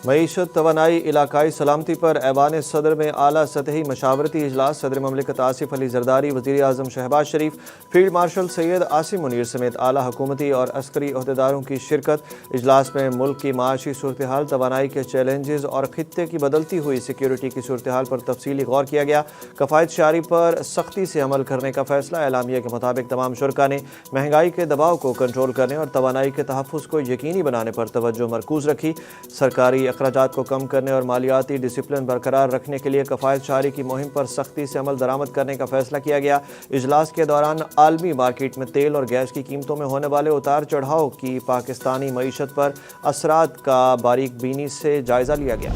معیشت توانائی علاقائی سلامتی پر ایوان صدر میں اعلیٰ سطحی مشاورتی اجلاس۔ صدر مملکت آصف علی زرداری، وزیر اعظم شہباز شریف، فیلڈ مارشل سید عاصم منیر سمیت اعلیٰ حکومتی اور عسکری عہدیداروں کی شرکت۔ اجلاس میں ملک کی معاشی صورتحال، توانائی کے چیلنجز اور خطے کی بدلتی ہوئی سیکیورٹی کی صورتحال پر تفصیلی غور کیا گیا۔ کفایت شعاری پر سختی سے عمل کرنے کا فیصلہ۔ اعلامیہ کے مطابق تمام شرکاء نے مہنگائی کے دباؤ کو کنٹرول کرنے اور توانائی کے تحفظ کو یقینی بنانے پر توجہ مرکوز رکھی۔ سرکاری اخراجات کو کم کرنے اور مالیاتی ڈسپلن برقرار رکھنے کے لیے کفایت شعاری کی مہم پر سختی سے عمل درآمد کرنے کا فیصلہ کیا گیا۔ اجلاس کے دوران عالمی مارکیٹ میں تیل اور گیس کی قیمتوں میں ہونے والے اتار چڑھاؤ کی پاکستانی معیشت پر اثرات کا باریک بینی سے جائزہ لیا گیا۔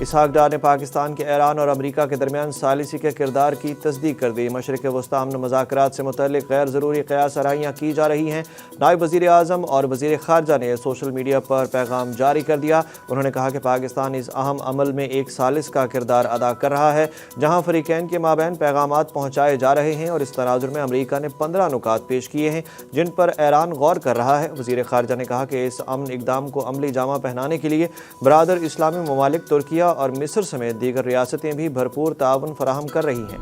اسحاق ڈار نے پاکستان کے ایران اور امریکہ کے درمیان ثالثی کے کردار کی تصدیق کر دی۔ مشرق وسطی امن مذاکرات سے متعلق غیر ضروری قیاس آرائیاں کی جا رہی ہیں۔ نائب وزیر اعظم اور وزیر خارجہ نے سوشل میڈیا پر پیغام جاری کر دیا۔ انہوں نے کہا کہ پاکستان اس اہم عمل میں ایک ثالث کا کردار ادا کر رہا ہے، جہاں فریقین کے مابین پیغامات پہنچائے جا رہے ہیں، اور اس تناظر میں امریکہ نے 15 نکات پیش کیے ہیں جن پر ایران غور کر رہا ہے۔ وزیر خارجہ نے کہا کہ اس امن اقدام کو عملی جامہ پہنانے کے لیے برادر اسلامی ممالک ترکیہ اور مصر سمیت دیگر ریاستیں بھی بھرپور تعاون فراہم کر رہی ہیں۔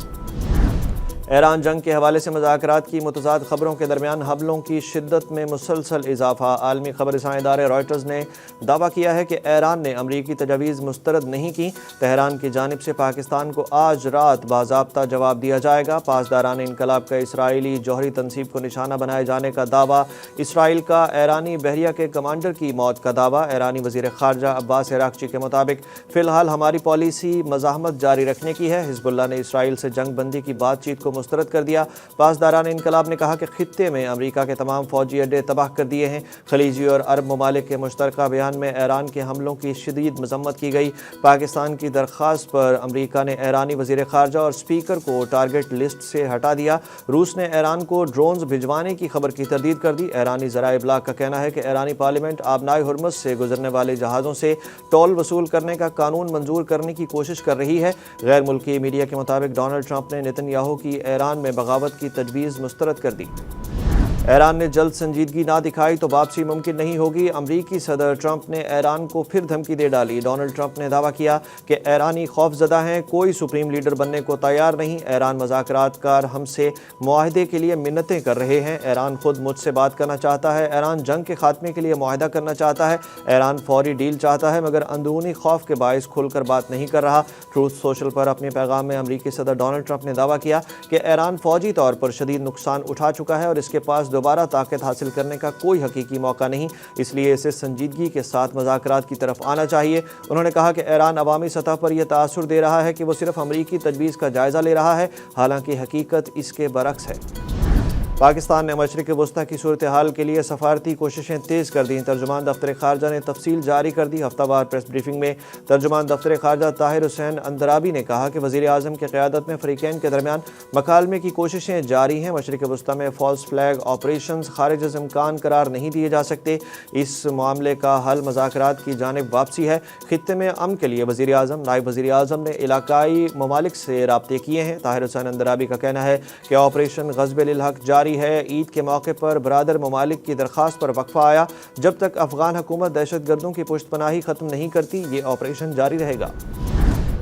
ایران جنگ کے حوالے سے مذاکرات کی متضاد خبروں کے درمیان حملوں کی شدت میں مسلسل اضافہ۔ عالمی خبر رساں ادارے رائٹرز نے دعویٰ کیا ہے کہ ایران نے امریکی تجاویز مسترد نہیں کی۔ تہران کی جانب سے پاکستان کو آج رات باضابطہ جواب دیا جائے گا۔ پاسداران انقلاب کا اسرائیلی جوہری تنصیب کو نشانہ بنائے جانے کا دعویٰ۔ اسرائیل کا ایرانی بحریہ کے کمانڈر کی موت کا دعویٰ۔ ایرانی وزیر خارجہ عباس عراقچی کے مطابق فی الحال ہماری پالیسی مزاحمت جاری رکھنے کی ہے۔ حزب اللہ نے اسرائیل سے جنگ بندی کی بات چیت کو مسترد کر دیا۔ پاسداران انقلاب نے کہا کہ خطے میں امریکہ کے تمام فوجی اڈے تباہ کر دیے ہیں۔ خلیجی اور عرب ممالک کے مشترکہ بیان میں ایران کے حملوں کی شدید مذمت کی گئی۔ پاکستان کی درخواست پر امریکہ نے ایرانی وزیر خارجہ اور اسپیکر کو ٹارگٹ لسٹ سے ہٹا دیا۔ روس نے ایران کو ڈرونز بھجوانے کی خبر کی تردید کر دی۔ ایرانی ذرائع ابلاغ کا کہنا ہے کہ ایرانی پارلیمنٹ آبنائے ہرمز سے گزرنے والے جہازوں سے ٹول وصول کرنے کا قانون منظور کرنے کی کوشش کر رہی ہے۔ غیر ملکی میڈیا کے مطابق ڈونلڈ ٹرمپ نے نتن یاہو کی ایران میں بغاوت کی تجویز مسترد کر دی۔ ایران نے جلد سنجیدگی نہ دکھائی تو واپسی ممکن نہیں ہوگی۔ امریکی صدر ٹرمپ نے ایران کو پھر دھمکی دے ڈالی۔ ڈونلڈ ٹرمپ نے دعویٰ کیا کہ ایرانی خوف زدہ ہیں، کوئی سپریم لیڈر بننے کو تیار نہیں۔ ایران مذاکرات کار ہم سے معاہدے کے لیے منتیں کر رہے ہیں۔ ایران خود مجھ سے بات کرنا چاہتا ہے۔ ایران جنگ کے خاتمے کے لیے معاہدہ کرنا چاہتا ہے۔ ایران فوری ڈیل چاہتا ہے، مگر اندرونی خوف کے باعث کھل کر بات نہیں کر رہا۔ ٹروتھ سوشل پر اپنے پیغام میں امریکی صدر ڈونلڈ ٹرمپ نے دعویٰ کیا کہ ایران فوجی طور پر شدید نقصان اٹھا چکا ہے اور اس کے پاس دوبارہ طاقت حاصل کرنے کا کوئی حقیقی موقع نہیں، اس لیے اسے سنجیدگی کے ساتھ مذاکرات کی طرف آنا چاہیے۔ انہوں نے کہا کہ ایران عوامی سطح پر یہ تاثر دے رہا ہے کہ وہ صرف امریکی تجویز کا جائزہ لے رہا ہے، حالانکہ حقیقت اس کے برعکس ہے۔ پاکستان نے مشرق وسطی کی صورتحال کے لیے سفارتی کوششیں تیز کر دیں۔ ترجمان دفتر خارجہ نے تفصیل جاری کر دی۔ ہفتہ وار پریس بریفنگ میں ترجمان دفتر خارجہ طاہر حسین اندرابی نے کہا کہ وزیر اعظم کی قیادت میں فریقین کے درمیان مکالمے کی کوششیں جاری ہیں۔ مشرق وسطی میں فالس فلیگ آپریشنز خارج از امکان قرار نہیں دیے جا سکتے۔ اس معاملے کا حل مذاکرات کی جانب واپسی ہے۔ خطے میں امن کے لیے وزیر اعظم، نائب وزیر اعظم نے علاقائی ممالک سے رابطے کیے ہیں۔ طاہر حسین اندرابی کا کہنا ہے کہ آپریشن غصب للحق جاری ہے۔ عید کے موقع پر برادر ممالک کی درخواست پر وقفہ آیا۔ جب تک افغان حکومت دہشت گردوں کی پشت پناہی ختم نہیں کرتی، یہ آپریشن جاری رہے گا۔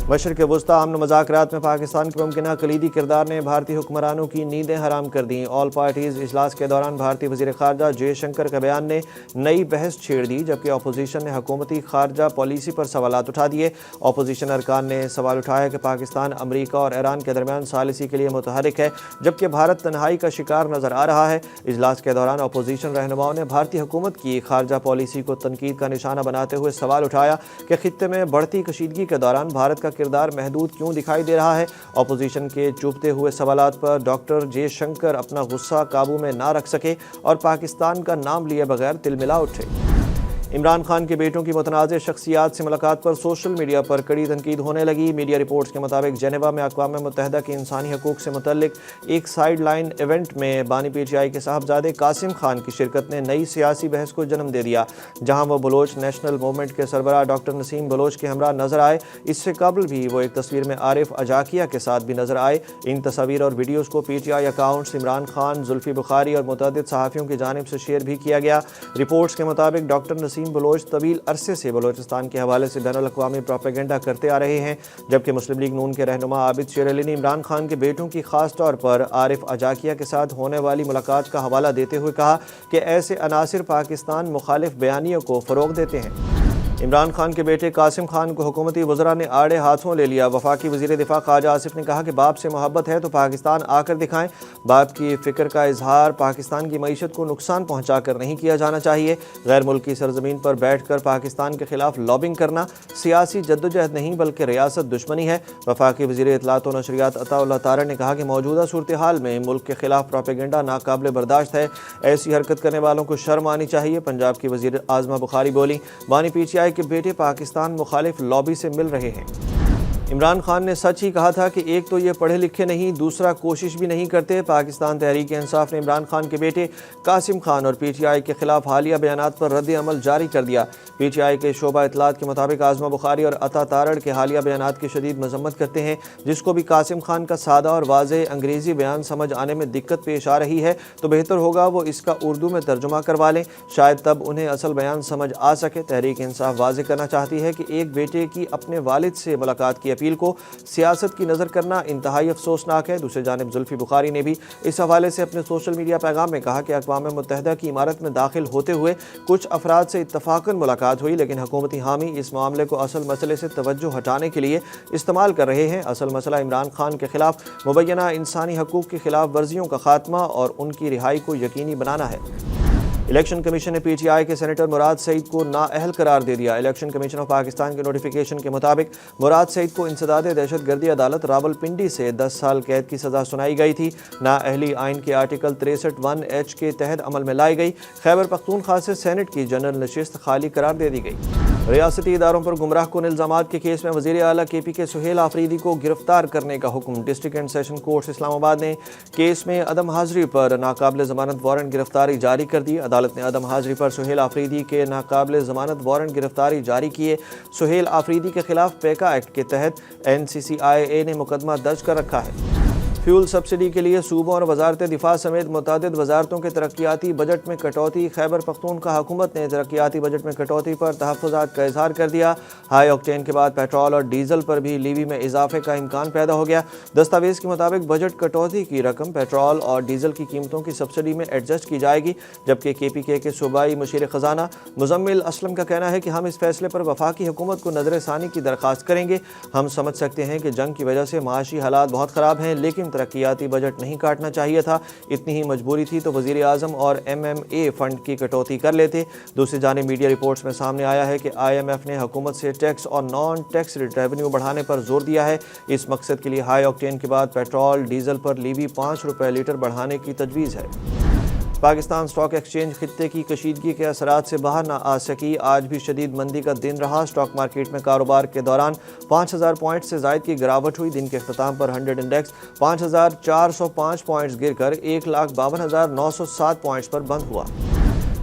مشرق وسطی امن مذاکرات میں پاکستان کے ممکنہ کلیدی کردار نے بھارتی حکمرانوں کی نیندیں حرام کر دیں۔ آل پارٹیز اجلاس کے دوران بھارتی وزیر خارجہ جے شنکر کے بیان نے نئی بحث چھیڑ دی، جبکہ اپوزیشن نے حکومتی خارجہ پالیسی پر سوالات اٹھا دیے۔ اپوزیشن ارکان نے سوال اٹھایا کہ پاکستان امریکہ اور ایران کے درمیان ثالثی کے لیے متحرک ہے، جبکہ بھارت تنہائی کا شکار نظر آ رہا ہے۔ اجلاس کے دوران اپوزیشن رہنماؤں نے بھارتی حکومت کی خارجہ پالیسی کو تنقید کا نشانہ بناتے ہوئے سوال اٹھایا کہ خطے میں بڑھتی کشیدگی کے دوران بھارت کا کردار محدود کیوں دکھائی دے رہا ہے۔ اپوزیشن کے چوبتے ہوئے سوالات پر ڈاکٹر جے شنکر اپنا غصہ قابو میں نہ رکھ سکے اور پاکستان کا نام لیے بغیر تلملا اٹھے۔ عمران خان کے بیٹوں کی متنازع شخصیات سے ملاقات پر سوشل میڈیا پر کڑی تنقید ہونے لگی۔ میڈیا رپورٹس کے مطابق جنیوا میں اقوام متحدہ کے انسانی حقوق سے متعلق ایک سائیڈ لائن ایونٹ میں بانی پی ٹی آئی کے صاحبزادے قاسم خان کی شرکت نے نئی سیاسی بحث کو جنم دے دیا، جہاں وہ بلوچ نیشنل موومنٹ کے سربراہ ڈاکٹر نسیم بلوچ کے ہمراہ نظر آئے۔ اس سے قبل بھی وہ ایک تصویر میں عارف اجاکیہ کے ساتھ بھی نظر آئے۔ ان تصاویر اور ویڈیوز کو P T I accounts Imran Khan, Zulfi Bukhari اور متعدد صحافیوں کی جانب سے شیئر بھی کیا گیا۔ رپورٹس کے مطابق ڈاکٹر نسیم وسیم بلوچ طویل عرصے سے بلوچستان کے حوالے سے بین الاقوامی پروپیگنڈا کرتے آ رہے ہیں، جبکہ مسلم لیگ نون کے رہنما عابد شیر علی نے عمران خان کے بیٹوں کی خاص طور پر عارف اجاکیہ کے ساتھ ہونے والی ملاقات کا حوالہ دیتے ہوئے کہا کہ ایسے عناصر پاکستان مخالف بیانیوں کو فروغ دیتے ہیں۔ عمران خان کے بیٹے قاسم خان کو حکومتی وزراء نے آڑے ہاتھوں لے لیا۔ وفاقی وزیر دفاع خواجہ آصف نے کہا کہ باپ سے محبت ہے تو پاکستان آ کر دکھائیں۔ باپ کی فکر کا اظہار پاکستان کی معیشت کو نقصان پہنچا کر نہیں کیا جانا چاہیے۔ غیر ملکی سرزمین پر بیٹھ کر پاکستان کے خلاف لابنگ کرنا سیاسی جدوجہد نہیں بلکہ ریاست دشمنی ہے۔ وفاقی وزیر اطلاعات و نشریات عطا اللہ تارڑ نے کہا کہ موجودہ صورتحال میں ملک کے خلاف پروپیگنڈا ناقابل برداشت ہے، ایسی حرکت کرنے والوں کو شرم آنی چاہیے۔ پنجاب کی وزیر اعظمہ بخاری بولی، بانی پی ٹی آئی کے بیٹے پاکستان مخالف لابی سے مل رہے ہیں۔ عمران خان نے سچ ہی کہا تھا کہ ایک تو یہ پڑھے لکھے نہیں، دوسرا کوشش بھی نہیں کرتے۔ پاکستان تحریک انصاف نے عمران خان کے بیٹے قاسم خان اور پی ٹی آئی کے خلاف حالیہ بیانات پر رد عمل جاری کر دیا۔ پی ٹی آئی کے شعبہ اطلاعات کے مطابق اعظمہ بخاری اور عطا تارڑ کے حالیہ بیانات کی شدید مذمت کرتے ہیں، جس کو بھی قاسم خان کا سادہ اور واضح انگریزی بیان سمجھ آنے میں دقت پیش آ رہی ہے تو بہتر ہوگا وہ اس کا اردو میں ترجمہ کروا لیں، شاید تب انہیں اصل بیان سمجھ آ سکے۔ تحریک انصاف واضح کرنا چاہتی ہے کہ ایک بیٹے کی اپنے والد سے ملاقات کی اپیل کو سیاست کی نظر کرنا انتہائی افسوسناک ہے۔ دوسری جانب زلفی بخاری نے بھی اس حوالے سے اپنے سوشل میڈیا پیغام میں کہا کہ اقوام متحدہ کی عمارت میں داخل ہوتے ہوئے کچھ افراد سے اتفاقاً ملاقات ہوئی، لیکن حکومتی حامی اس معاملے کو اصل مسئلے سے توجہ ہٹانے کے لیے استعمال کر رہے ہیں۔ اصل مسئلہ عمران خان کے خلاف مبینہ انسانی حقوق کی خلاف ورزیوں کا خاتمہ اور ان کی رہائی کو یقینی بنانا ہے۔ الیکشن کمیشن نے پی ٹی آئی کے سینیٹر مراد سعید کو نااہل قرار دے دیا۔ الیکشن کمیشن آف پاکستان کے نوٹیفیکیشن کے مطابق مراد سعید کو انسداد دہشت گردی عدالت راولپنڈی سے 10 سال قید کی سزا سنائی گئی تھی۔ نااہلی آئین کے آرٹیکل 63(1)(h) کے تحت عمل میں لائی گئی۔ خیبر پختونخوا سے سینٹ کی جنرل نشست خالی قرار دے دی گئی۔ ریاستی اداروں پر گمراہ کن الزامات کے کیس میں وزیر اعلیٰ کے پی کے سہیل آفریدی کو گرفتار کرنے کا حکم۔ ڈسٹرکٹ اینڈ سیشن کورٹ اسلام آباد نے کیس میں عدم حاضری پر ناقابل ضمانت وارنٹ گرفتاری جاری کر دی۔ عدالت نے عدم حاضری پر سہیل آفریدی کے ناقابل ضمانت وارنٹ گرفتاری جاری کیے۔ سہیل آفریدی کے خلاف پیکا ایکٹ کے تحت NCCIA نے مقدمہ درج کر رکھا ہے۔ فیول سبسڈی کے لیے صوبوں اور وزارت دفاع سمیت متعدد وزارتوں کے ترقیاتی بجٹ میں کٹوتی۔ خیبر پختونخوا حکومت نے ترقیاتی بجٹ میں کٹوتی پر تحفظات کا اظہار کر دیا۔ ہائی آکٹین کے بعد پیٹرول اور ڈیزل پر بھی لیوی میں اضافے کا امکان پیدا ہو گیا۔ دستاویز کے مطابق بجٹ کٹوتی کی رقم پیٹرول اور ڈیزل کی قیمتوں کی سبسڈی میں ایڈجسٹ کی جائے گی، جبکہ KPK کے صوبائی مشیر خزانہ مزمل اسلم کا کہنا ہے کہ ہم اس فیصلے پر وفاقی حکومت کو نظر ثانی کی درخواست کریں گے۔ ہم سمجھ سکتے ہیں کہ جنگ کی وجہ سے معاشی حالات بہت خراب ہیں، لیکن ترقیاتی بجٹ نہیں کاٹنا چاہیے تھا۔ اتنی ہی مجبوری تھی تو وزیر اعظم اور MMA فنڈ کی کٹوتی کر لیتے۔ دوسری جانب میڈیا رپورٹس میں سامنے آیا ہے کہ IMF نے حکومت سے ٹیکس اور نان ٹیکس ریونیو بڑھانے پر زور دیا ہے۔ اس مقصد کے لیے ہائی آکٹین کے بعد پیٹرول ڈیزل پر لیوی 5 روپے لیٹر بڑھانے کی تجویز ہے۔ پاکستان اسٹاک ایکسچینج خطے کی کشیدگی کے اثرات سے باہر نہ آ سکی۔ آج بھی شدید مندی کا دن رہا۔ اسٹاک مارکیٹ میں کاروبار کے دوران 5000 پوائنٹ سے زائد کی گراوٹ ہوئی۔ دن کے اختتام پر 100 انڈیکس 5405 پوائنٹس گر کر 1,52,907 پوائنٹس پر بند ہوا۔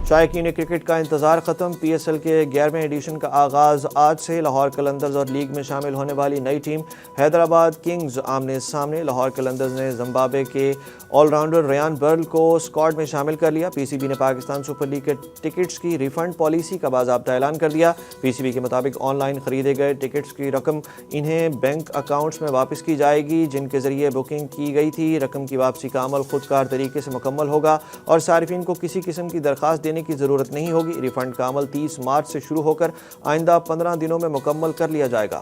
شائقین کرکٹ کا انتظار ختم۔ PSL کے 11ویں ایڈیشن کا آغاز آج سے۔ لاہور قلندرز اور لیگ میں شامل ہونے والی نئی ٹیم حیدرآباد کنگز آمنے سامنے۔ لاہور قلندرز نے زمبابوے کے آل راؤنڈر ریان برل کو اسکواڈ میں شامل کر لیا۔ PCB نے پاکستان سپر لیگ کے ٹکٹس کی ریفنڈ پالیسی کا باضابطہ اعلان کر دیا۔ PCB کے مطابق آن لائن خریدے گئے ٹکٹس کی رقم انہیں بینک اکاؤنٹس میں واپس کی جائے گی جن کے ذریعے بکنگ کی گئی تھی۔ رقم کی واپسی کا عمل خود کار طریقے سے مکمل ہوگا اور صارفین کو کسی قسم کی درخواست دینے کی ضرورت نہیں ہوگی۔ ریفنڈ کا عمل 30 مارچ سے شروع ہو کر آئندہ 15 دنوں میں مکمل کر لیا جائے گا۔